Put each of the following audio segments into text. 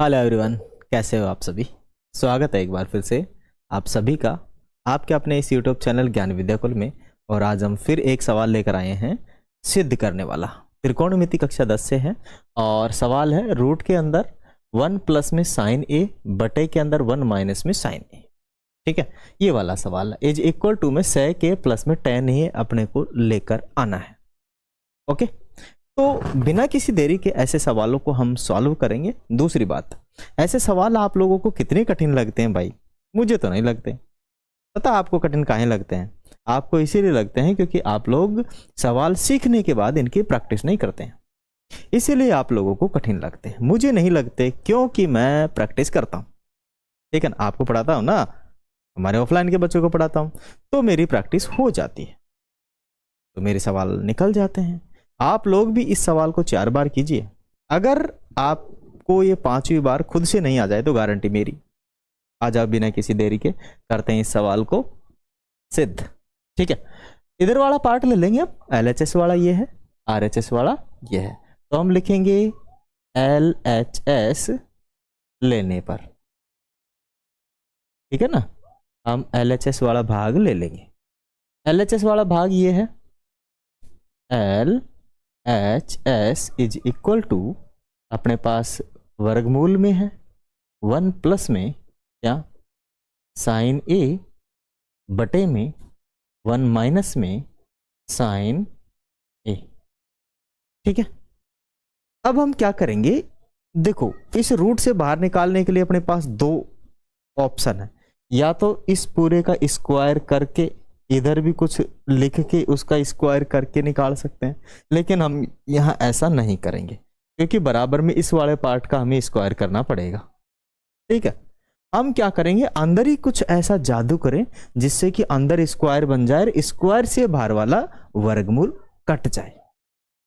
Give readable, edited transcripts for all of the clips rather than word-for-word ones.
Hello everyone, कैसे हो आप सभी। स्वागत है एक बार फिर से आप सभी का आपके अपने इस यूट्यूब चैनल ज्ञान विद्या कुल में। और आज हम फिर एक सवाल लेकर आए हैं सिद्ध करने वाला। त्रिकोणमिति कक्षा 10 से है और सवाल है रूट के अंदर 1 प्लस में साइन ए बटे के अंदर 1 माइनस में साइन ए। ठीक है, ये वाला सवाल है। इज इक्वल टू में sec के प्लस में tan ए अपने को लेकर आना है। ओके, तो बिना किसी देरी के ऐसे सवालों को हम सॉल्व करेंगे। दूसरी बात, ऐसे सवाल आप लोगों को कितने कठिन लगते हैं भाई? मुझे तो नहीं लगते। पता आपको कठिन काहे लगते हैं? आपको इसीलिए लगते हैं क्योंकि आप लोग सवाल सीखने के बाद इनकी प्रैक्टिस नहीं करते हैं, इसीलिए आप लोगों को कठिन लगते हैं। मुझे नहीं लगते क्योंकि मैं प्रैक्टिस करता हूं। ठीक है ना, आपको पढ़ाता हूं ना, हमारे ऑफलाइन के बच्चों को पढ़ाता हूं, तो मेरी प्रैक्टिस हो जाती है, तो मेरे सवाल निकल जाते हैं। आप लोग भी इस सवाल को 4 बार कीजिए। अगर आपको ये 5वीं बार खुद से नहीं आ जाए तो गारंटी मेरी, आज आप बिना किसी देरी के करते हैं इस सवाल को सिद्ध। ठीक है, इधर वाला पार्ट ले लेंगे अब। LHS वाला ये है, RHS वाला ये है, तो हम लिखेंगे LHS लेने पर। ठीक है ना, हम LHS वाला भाग ले लेंगे। LHS वाला भाग ये है, LHS इज इक्वल टू अपने पास वर्गमूल में है 1 प्लस में क्या साइन ए बटे में 1 माइनस में साइन ए। ठीक है, अब हम क्या करेंगे, देखो इस रूट से बाहर निकालने के लिए अपने पास 2 ऑप्शन है। या तो इस पूरे का स्क्वायर करके इधर भी कुछ लिख के उसका स्क्वायर करके निकाल सकते हैं, लेकिन हम यहां ऐसा नहीं करेंगे क्योंकि बराबर में इस वाले पार्ट का हमें स्क्वायर करना पड़ेगा। ठीक है, हम क्या करेंगे, अंदर ही कुछ ऐसा जादू करें जिससे कि अंदर स्क्वायर बन जाए, स्क्वायर से बाहर वाला वर्गमूल कट जाए।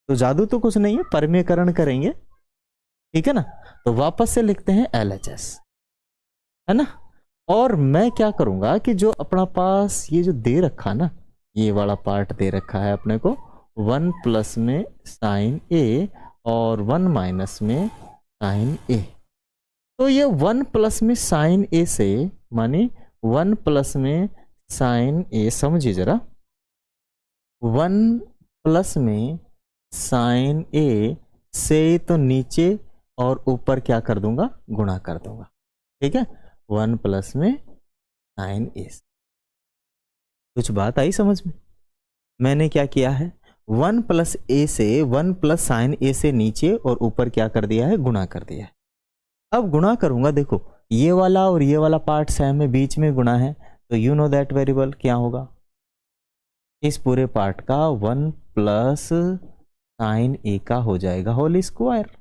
तो जादू तो कुछ नहीं है, परमीकरण करेंगे। ठीक है ना, तो वापस से लिखते हैं LHS, है ना। और मैं क्या करूंगा कि जो अपना पास ये जो दे रखा ना, ये वाला पार्ट दे रखा है अपने को 1 प्लस में साइन ए और 1 माइनस में साइन ए, तो ये 1 प्लस में साइन ए से माने 1 प्लस में साइन ए, समझिए जरा, 1 प्लस में साइन ए से तो नीचे और ऊपर क्या कर दूंगा, गुणा कर दूंगा। ठीक है, 1 प्लस में साइन ए। कुछ बात आई समझ में? मैंने क्या किया है, 1 प्लस ए से 1 प्लस साइन ए से नीचे और ऊपर क्या कर दिया है, गुणा कर दिया है। अब गुणा करूंगा, देखो ये वाला और ये वाला पार्ट सेम है, बीच में गुणा है, तो यू नो दैट वेरिएबल क्या होगा, इस पूरे पार्ट का 1 प्लस साइन ए का हो जाएगा होल स्क्वायर।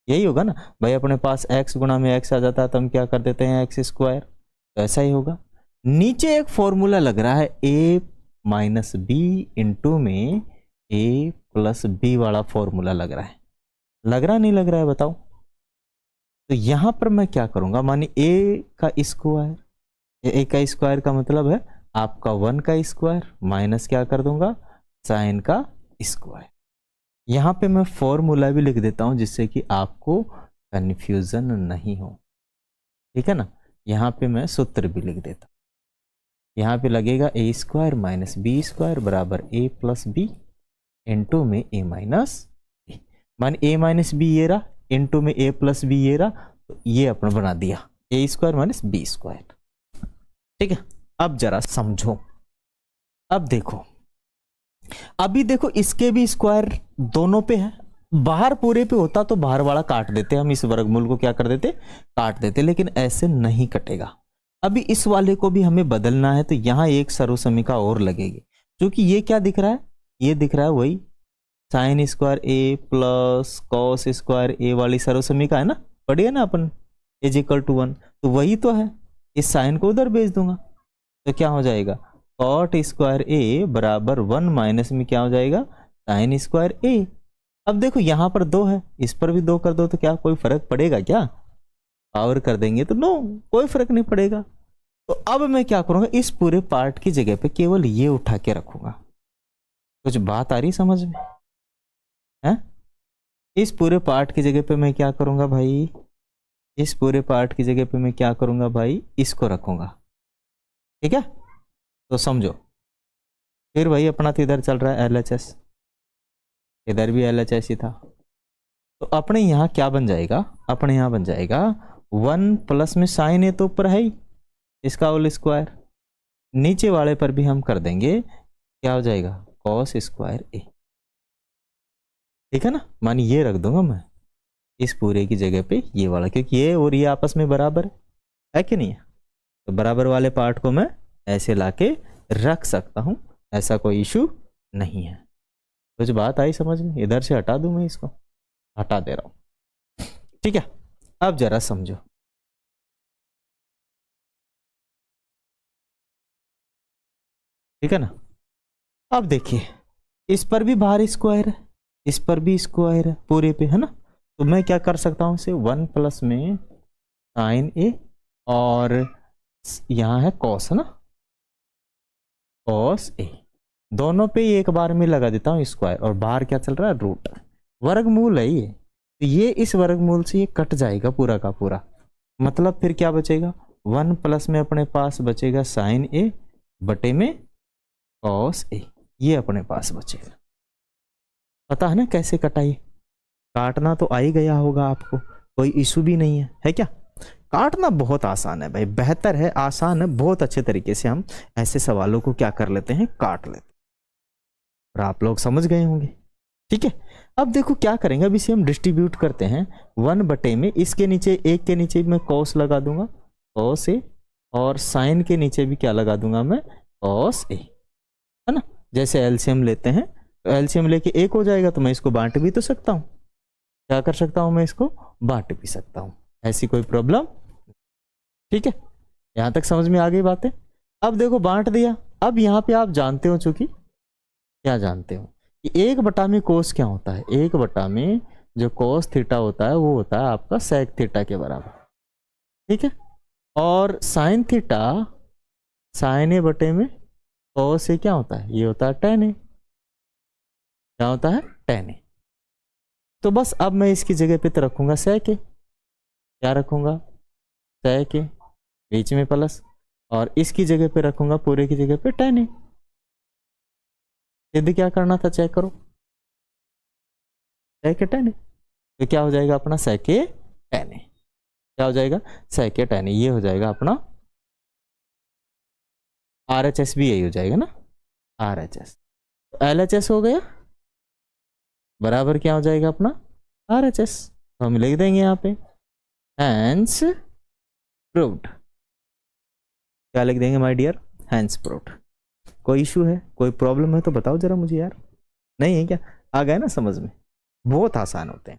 यही होगा ना भाई, अपने पास x गुणा में x आ जाता है तो हम क्या कर देते हैं x स्क्वायर, तो ऐसा ही होगा। नीचे एक फॉर्मूला लग रहा है a माइनस बी इंटू में a प्लस बी वाला फॉर्मूला लग रहा है। लग रहा नहीं लग रहा है बताओ? तो यहां पर मैं क्या करूंगा, मानी a का स्क्वायर, a का स्क्वायर का मतलब है आपका 1 का स्क्वायर माइनस क्या कर दूंगा, साइन का स्क्वायर। यहां पे मैं फॉर्मूला भी लिख देता हूं जिससे कि आपको कंफ्यूजन नहीं हो। ठीक है ना, यहां पे मैं सूत्र भी लिख देता हूं। यहां पे लगेगा a square minus B square बराबर a प्लस बी इंटू में a माइनस बी। मान a माइनस बी ये रहा, इंटू में a प्लस बी ये रहा, तो ये अपना बना दिया a square minus B square. ठीक है, अब जरा समझो। अब देखो, अभी देखो इसके भी स्क्वायर दोनों पे है, बाहर पूरे पे होता तो बाहर वाला काट देते, हम इस वर्गमूल को क्या कर देते, काट देते, लेकिन ऐसे नहीं कटेगा। अभी इस वाले को भी हमें बदलना है, तो यहां एक सर्वसमीका और लगेगी, क्योंकि ये क्या दिख रहा है, ये दिख रहा है वही साइन स्क्वायर ए प्लस कॉस स्क्वायर ए वाली सर्वसमीका है ना, पढ़ी है ना अपन, इज इक्वल टू 1, तो वही तो है। इस साइन को उधर भेज दूंगा तो क्या हो जाएगा, कॉट स्क्वायर ए बराबर 1 माइनस में क्या हो जाएगा, साइन स्क्वायर ए। अब देखो यहां पर 2 है, इस पर भी 2 कर दो तो क्या कोई फर्क पड़ेगा क्या? पावर कर देंगे तो नो, कोई फर्क नहीं पड़ेगा। तो अब मैं क्या करूंगा, इस पूरे पार्ट की जगह पे केवल ये उठा के रखूंगा। कुछ बात आ रही समझ में है? इस पूरे पार्ट की जगह पे मैं क्या करूंगा भाई, इस पूरे पार्ट की जगह पे मैं क्या करूँगा भाई, इसको रखूँगा। ठीक है, तो समझो। फिर वही अपना तो इधर चल रहा है LHS, इधर भी LHS ही था। तो अपने यहाँ क्या बन जाएगा, अपने यहाँ बन जाएगा 1 प्लस में साइन ए तो ऊपर है ही, इसका होल स्क्वायर, नीचे वाले पर भी हम कर देंगे, क्या हो जाएगा कॉस स्क्वायर ए। ठीक है ना, मानी ये रख दूंगा मैं इस पूरे की जगह पे ये वाला, क्योंकि ये और ये आपस में बराबर है कि नहीं है। तो बराबर वाले पार्ट को मैं ऐसे लाके रख सकता हूं, ऐसा कोई इशू नहीं है। कुछ बात आई समझ में, इधर से हटा दूं, मैं इसको हटा दे रहा हूं। ठीक है, अब जरा समझो। ठीक है ना, अब देखिए इस पर भी बाहर स्क्वायर है, इस पर भी स्क्वायर है पूरे पे, है ना। तो मैं क्या कर सकता हूं इसे 1 प्लस में साइन ए, और यहां है कॉस, है ना, कॉस ए, दोनों पे एक बार में लगा देता हूं स्क्वायर, और बाहर क्या चल रहा है रूट, वर्गमूल है ये। तो ये इस वर्गमूल से ये कट जाएगा पूरा का पूरा, मतलब फिर क्या बचेगा 1 प्लस में अपने पास बचेगा साइन ए बटे में कॉस ए, ये अपने पास बचेगा। पता है ना कैसे कटाई, काटना तो आ ही गया होगा आपको, कोई इशू भी नहीं है क्या। काटना बहुत आसान है भाई, बेहतर है, आसान है, बहुत अच्छे तरीके से हम ऐसे सवालों को क्या कर लेते हैं, काट लेते हैं। और आप लोग समझ गए होंगे। ठीक है, अब देखो क्या करेंगे, अब इसे हम डिस्ट्रीब्यूट करते हैं 1 बटे में, इसके नीचे एक के नीचे मैं कॉस लगा दूंगा कॉस ए, और साइन के नीचे भी क्या लगा दूंगा मैं कॉस ए, है ना। जैसे एलसीएम लेते हैं, तो एलसीएम लेके एक हो जाएगा, तो मैं इसको बांट भी तो सकता हूँ, क्या कर सकता हूँ मैं इसको बांट भी सकता हूँ, ऐसी कोई प्रॉब्लम। ठीक है, यहां तक समझ में आ गई बातें। अब देखो बांट दिया, अब यहाँ पे आप जानते हो, चूंकि क्या जानते हो कि 1 बटा में कोस क्या होता है, 1 बटा में जो कोस थीटा होता है वो होता है आपका सेक थीटा के बराबर। ठीक है, और साइन थीटा साइन ए बटे में कोस ए क्या होता है, ये होता है टेन ए, क्या होता है टेन ए। तो बस अब मैं इसकी जगह पे तो रखूंगा सेक ए, क्या रखूंगा सेक ए, बीच में प्लस, और इसकी जगह पे रखूंगा पूरे की जगह पे टेन ए। यदि क्या करना था चेक करो, सेक ए टेन ए, तो क्या हो जाएगा अपना सेक ए टेन ए, क्या हो जाएगा सेक ए टेन ए, ये हो जाएगा अपना RHS भी, यही हो जाएगा ना RHS। तो LHS हो गया बराबर क्या हो जाएगा अपना RHS, तो हम लिख देंगे यहाँ पे हैंस प्रूव्ड, क्या लिख देंगे माय डियर, हैंस प्रूव्ड। कोई इशू है, कोई प्रॉब्लम है तो बताओ जरा मुझे यार, नहीं है क्या, आ गया ना समझ में, बहुत आसान होते हैं।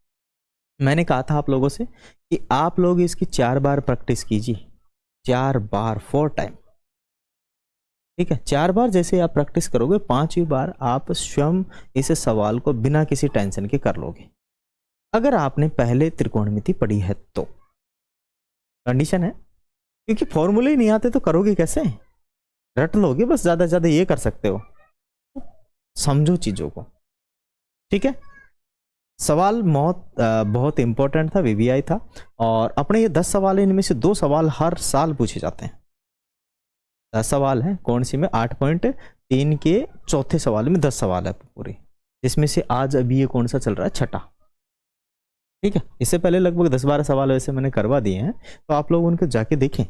मैंने कहा था आप लोगों से कि आप लोग इसकी 4 बार प्रैक्टिस कीजिए, 4 बार 4 टाइम। ठीक है, 4 बार जैसे आप प्रैक्टिस करोगे, 5वीं बार आप स्वयं इस सवाल को बिना किसी टेंशन के कर लोगे। अगर आपने पहले त्रिकोणमिति पढ़ी है तो कंडीशन है, क्योंकि फॉर्मूले ही नहीं आते तो करोगे कैसे, रट लोगे बस, ज्यादा ज्यादा ये कर सकते हो, समझो चीजों को। ठीक है, सवाल बहुत इंपॉर्टेंट था, VVI था, और अपने ये 10 सवाल है, इनमें से 2 सवाल हर साल पूछे जाते हैं। 10 सवाल है, कौन सी में 8.3 के चौथे सवाल में 10 सवाल है पूरी, जिसमें से आज अभी ये कौन सा चल रहा है, छठा। ठीक है, इससे पहले लगभग 10-12 सवाल वैसे मैंने करवा दिए हैं, तो आप लोग उनको जाके देखें,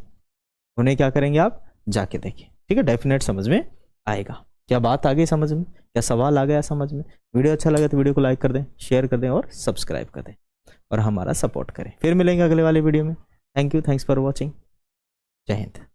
उन्हें क्या करेंगे आप जाके देखें। ठीक है, डेफिनेट समझ में आएगा। क्या बात आ गई समझ में, क्या सवाल आ गया समझ में। वीडियो अच्छा लगा तो वीडियो को लाइक कर दें, शेयर कर दें और सब्सक्राइब कर दें, और हमारा सपोर्ट करें। फिर मिलेंगे अगले वाले वीडियो में। Thank you, thanks for watching, जय हिंद।